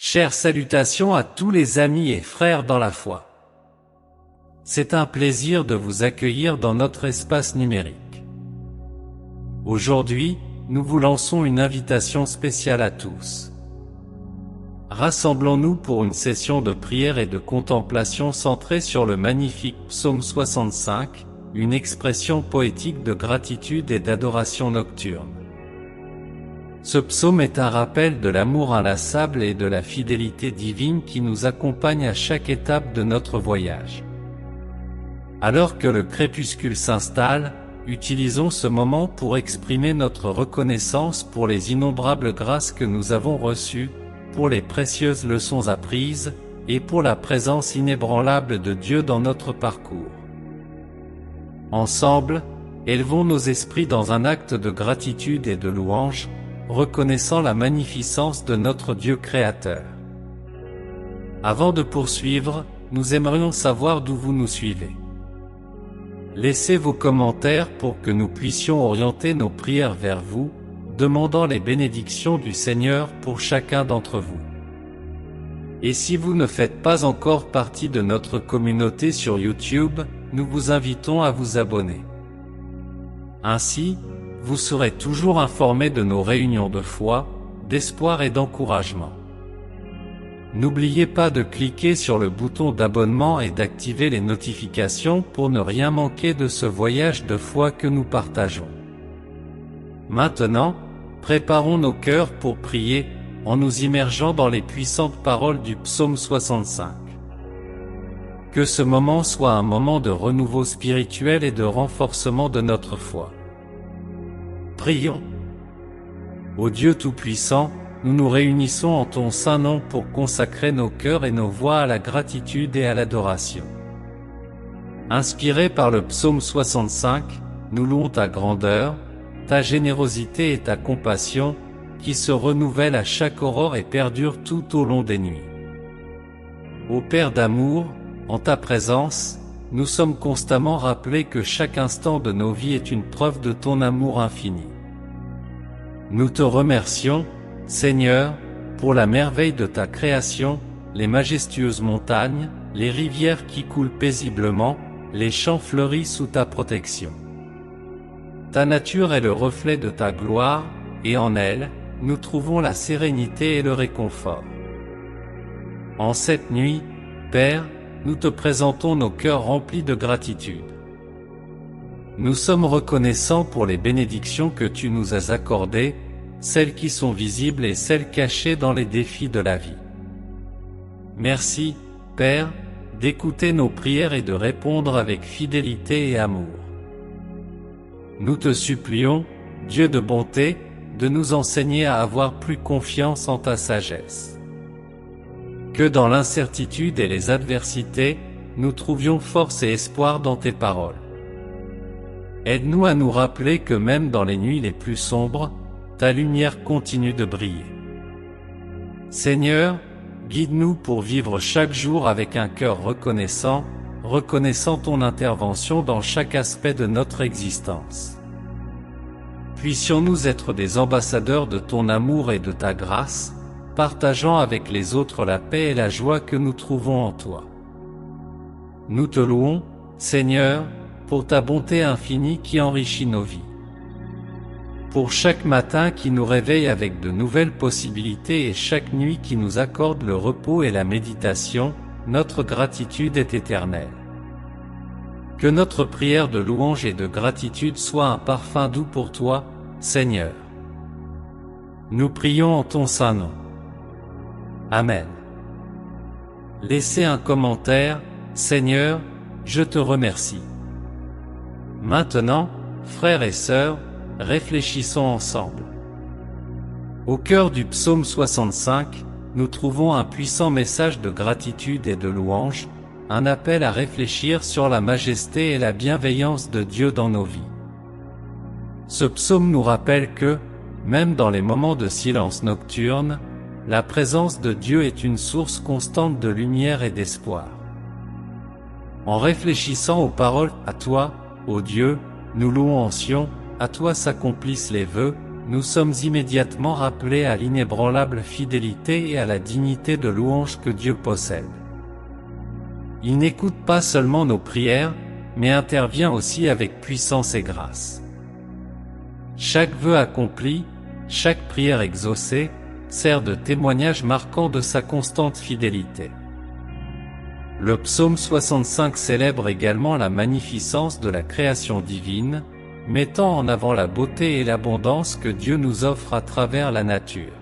Chères salutations à tous les amis et frères dans la foi. C'est un plaisir de vous accueillir dans notre espace numérique. Aujourd'hui, nous vous lançons une invitation spéciale à tous. Rassemblons-nous pour une session de prière et de contemplation centrée sur le magnifique Psaume 65, une expression poétique de gratitude et d'adoration nocturne. Ce psaume est un rappel de l'amour inlassable et de la fidélité divine qui nous accompagne à chaque étape de notre voyage. Alors que le crépuscule s'installe, utilisons ce moment pour exprimer notre reconnaissance pour les innombrables grâces que nous avons reçues, pour les précieuses leçons apprises, et pour la présence inébranlable de Dieu dans notre parcours. Ensemble, élevons nos esprits dans un acte de gratitude et de louange, reconnaissant la magnificence de notre Dieu créateur. Avant de poursuivre, nous aimerions savoir d'où vous nous suivez. Laissez vos commentaires pour que nous puissions orienter nos prières vers vous, demandant les bénédictions du Seigneur pour chacun d'entre vous. Et si vous ne faites pas encore partie de notre communauté sur YouTube, nous vous invitons à vous abonner. Ainsi, vous serez toujours informés de nos réunions de foi, d'espoir et d'encouragement. N'oubliez pas de cliquer sur le bouton d'abonnement et d'activer les notifications pour ne rien manquer de ce voyage de foi que nous partageons. Maintenant, préparons nos cœurs pour prier, en nous immergeant dans les puissantes paroles du psaume 65. Que ce moment soit un moment de renouveau spirituel et de renforcement de notre foi. Prions. Ô Dieu Tout-Puissant, nous nous réunissons en ton saint nom pour consacrer nos cœurs et nos voix à la gratitude et à l'adoration. Inspirés par le psaume 65, nous louons ta grandeur, ta générosité et ta compassion, qui se renouvellent à chaque aurore et perdurent tout au long des nuits. Ô Père d'amour, en ta présence, nous sommes constamment rappelés que chaque instant de nos vies est une preuve de ton amour infini. Nous te remercions, Seigneur, pour la merveille de ta création, les majestueuses montagnes, les rivières qui coulent paisiblement, les champs fleuris sous ta protection. Ta nature est le reflet de ta gloire, et en elle, nous trouvons la sérénité et le réconfort. En cette nuit, Père, nous te présentons nos cœurs remplis de gratitude. Nous sommes reconnaissants pour les bénédictions que tu nous as accordées, celles qui sont visibles et celles cachées dans les défis de la vie. Merci, Père, d'écouter nos prières et de répondre avec fidélité et amour. Nous te supplions, Dieu de bonté, de nous enseigner à avoir plus confiance en ta sagesse. Que dans l'incertitude et les adversités, nous trouvions force et espoir dans tes paroles. Aide-nous à nous rappeler que même dans les nuits les plus sombres, ta lumière continue de briller. Seigneur, guide-nous pour vivre chaque jour avec un cœur reconnaissant, reconnaissant ton intervention dans chaque aspect de notre existence. Puissions-nous être des ambassadeurs de ton amour et de ta grâce, partageant avec les autres la paix et la joie que nous trouvons en toi. Nous te louons, Seigneur, pour ta bonté infinie qui enrichit nos vies. Pour chaque matin qui nous réveille avec de nouvelles possibilités et chaque nuit qui nous accorde le repos et la méditation, notre gratitude est éternelle. Que notre prière de louange et de gratitude soit un parfum doux pour toi, Seigneur. Nous prions en ton saint nom. Amen. Laissez un commentaire, Seigneur, je te remercie. Maintenant, frères et sœurs, réfléchissons ensemble. Au cœur du psaume 65, nous trouvons un puissant message de gratitude et de louange, un appel à réfléchir sur la majesté et la bienveillance de Dieu dans nos vies. Ce psaume nous rappelle que, même dans les moments de silence nocturne, la présence de Dieu est une source constante de lumière et d'espoir. En réfléchissant aux paroles « À toi, ô Dieu, nous louons en Sion, à toi s'accomplissent les vœux », nous sommes immédiatement rappelés à l'inébranlable fidélité et à la dignité de louange que Dieu possède. Il n'écoute pas seulement nos prières, mais intervient aussi avec puissance et grâce. Chaque vœu accompli, chaque prière exaucée, sert de témoignage marquant de sa constante fidélité. Le psaume 65 célèbre également la magnificence de la création divine, mettant en avant la beauté et l'abondance que Dieu nous offre à travers la nature.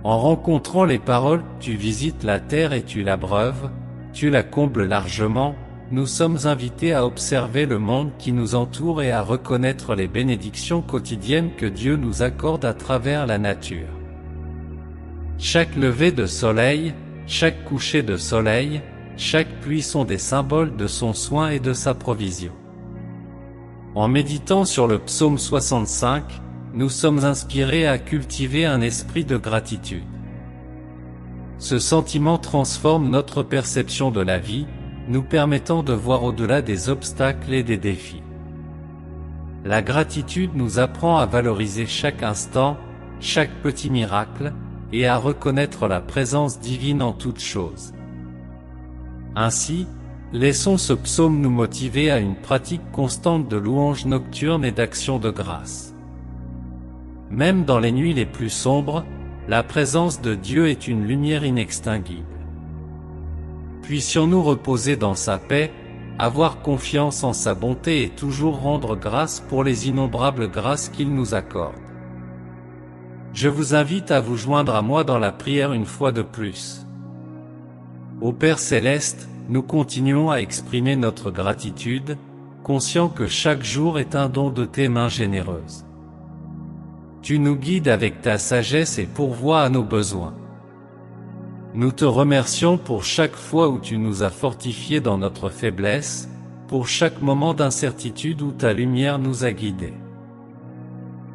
En rencontrant les paroles « Tu visites la terre et tu l'abreuves, tu la combles largement », nous sommes invités à observer le monde qui nous entoure et à reconnaître les bénédictions quotidiennes que Dieu nous accorde à travers la nature. Chaque lever de soleil, chaque coucher de soleil, chaque pluie sont des symboles de son soin et de sa provision. En méditant sur le psaume 65, nous sommes inspirés à cultiver un esprit de gratitude. Ce sentiment transforme notre perception de la vie, nous permettant de voir au-delà des obstacles et des défis. La gratitude nous apprend à valoriser chaque instant, chaque petit miracle, et à reconnaître la présence divine en toutes choses. Ainsi, laissons ce psaume nous motiver à une pratique constante de louange nocturne et d'action de grâce. Même dans les nuits les plus sombres, la présence de Dieu est une lumière inextinguible. Puissions-nous reposer dans sa paix, avoir confiance en sa bonté et toujours rendre grâce pour les innombrables grâces qu'il nous accorde. Je vous invite à vous joindre à moi dans la prière une fois de plus. Ô Père Céleste, nous continuons à exprimer notre gratitude, conscients que chaque jour est un don de tes mains généreuses. Tu nous guides avec ta sagesse et pourvois à nos besoins. Nous te remercions pour chaque fois où tu nous as fortifiés dans notre faiblesse, pour chaque moment d'incertitude où ta lumière nous a guidés.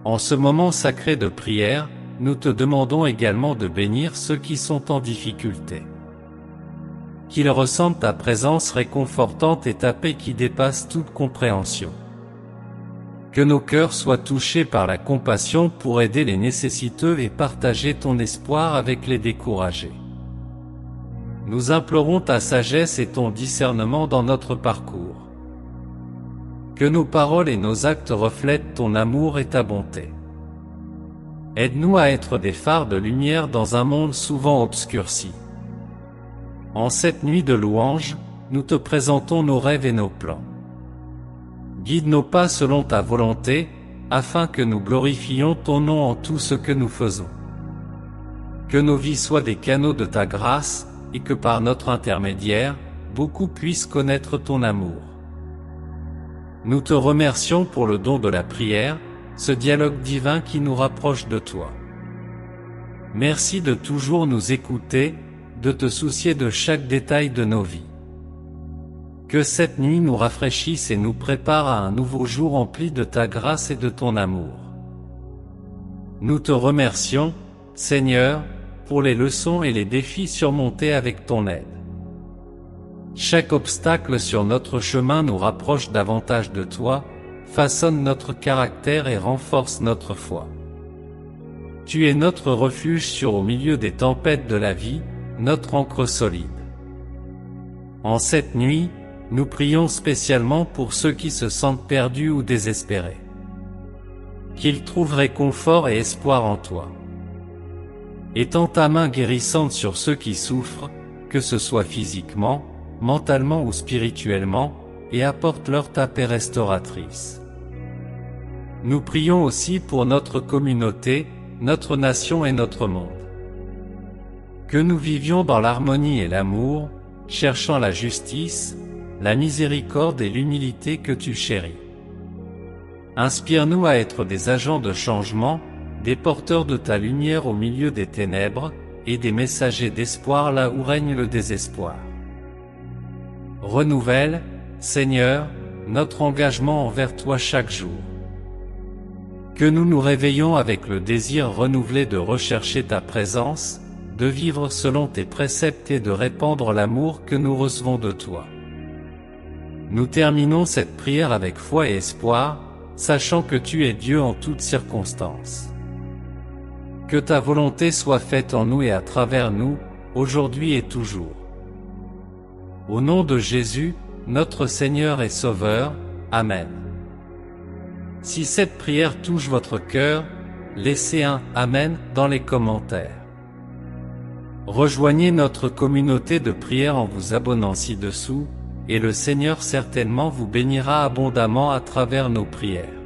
En ce moment sacré de prière, nous te demandons également de bénir ceux qui sont en difficulté. Qu'ils ressentent ta présence réconfortante et ta paix qui dépasse toute compréhension. Que nos cœurs soient touchés par la compassion pour aider les nécessiteux et partager ton espoir avec les découragés. Nous implorons ta sagesse et ton discernement dans notre parcours. Que nos paroles et nos actes reflètent ton amour et ta bonté. Aide-nous à être des phares de lumière dans un monde souvent obscurci. En cette nuit de louange, nous te présentons nos rêves et nos plans. Guide nos pas selon ta volonté, afin que nous glorifions ton nom en tout ce que nous faisons. Que nos vies soient des canaux de ta grâce, et que par notre intermédiaire, beaucoup puissent connaître ton amour. Nous te remercions pour le don de la prière, ce dialogue divin qui nous rapproche de toi. Merci de toujours nous écouter, de te soucier de chaque détail de nos vies. Que cette nuit nous rafraîchisse et nous prépare à un nouveau jour empli de ta grâce et de ton amour. Nous te remercions, Seigneur, pour les leçons et les défis surmontés avec ton aide. Chaque obstacle sur notre chemin nous rapproche davantage de toi, façonne notre caractère et renforce notre foi. Tu es notre refuge au milieu des tempêtes de la vie, notre ancre solide. En cette nuit, nous prions spécialement pour ceux qui se sentent perdus ou désespérés. Qu'ils trouvent réconfort et espoir en toi. Étends ta main guérissante sur ceux qui souffrent, que ce soit physiquement, mentalement ou spirituellement, et apporte-leur ta paix restauratrice. Nous prions aussi pour notre communauté, notre nation et notre monde. Que nous vivions dans l'harmonie et l'amour, cherchant la justice, la miséricorde et l'humilité que tu chéris. Inspire-nous à être des agents de changement, des porteurs de ta lumière au milieu des ténèbres, et des messagers d'espoir là où règne le désespoir. Renouvelle, Seigneur, notre engagement envers toi chaque jour. Que nous nous réveillons avec le désir renouvelé de rechercher ta présence, de vivre selon tes préceptes et de répandre l'amour que nous recevons de toi. Nous terminons cette prière avec foi et espoir, sachant que tu es Dieu en toutes circonstances. Que ta volonté soit faite en nous et à travers nous, aujourd'hui et toujours. Au nom de Jésus, notre Seigneur et Sauveur, Amen. Si cette prière touche votre cœur, laissez un « Amen » dans les commentaires. Rejoignez notre communauté de prière en vous abonnant ci-dessous, et le Seigneur certainement vous bénira abondamment à travers nos prières.